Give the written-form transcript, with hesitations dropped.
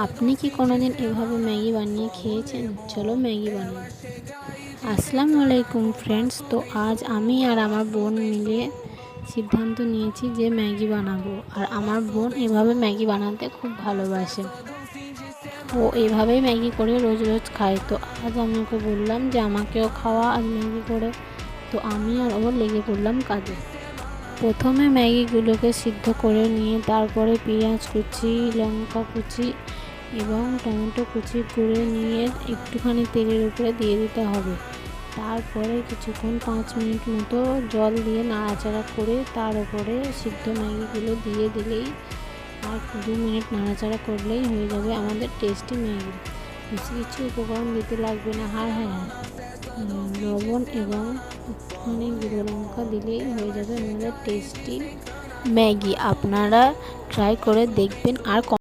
আপনি কি কোনোদিন এভাবে ম্যাগি বানিয়ে খেয়েছেন? চলো ম্যাগি বানাই। আসসালামু আলাইকুম ফ্রেন্ডস। তো আজ আমি আর আমার বোন মিলে সিদ্ধান্ত নিয়েছি যে ম্যাগি বানাবো। আর আমার বোন এভাবে ম্যাগি বানাতে খুব ভালোবাসে। ও এভাবেই ম্যাগি করে রোজ রোজ খায়। তো আজ আমি ওকে বললাম যে আমাকেও খাওয়া আজ ম্যাগি করে। তো আমি আর ও লেগে পড়লাম কাজে। প্রথমে ম্যাগিগুলোকে সিদ্ধ করে নিয়ে তারপরে পেঁয়াজ কুচি, লঙ্কা কুচি এবং টমেটো কুচি করে নিয়ে একটুখানি তেলের উপরে দিয়ে দিতে হবে। তারপরে কিছুক্ষণ 5 মিনিট মতো জল দিয়ে নাড়াচাড়া করে তার উপরে সিদ্ধ ম্যাগিগুলো দিয়ে দিলেই আর 2 মিনিট নাড়াচাড়া করলেই হয়ে যাবে আমাদের টেস্টি ম্যাগি। বেশি কিছু উপকরণ দিতে লাগবে না। হ্যাঁ, লবণ এবং একটুখানি গুঁড়ো লঙ্কা দিলেই হয়ে যাবে আমাদের টেস্টি ম্যাগি। আপনারা ট্রাই করে দেখবেন আর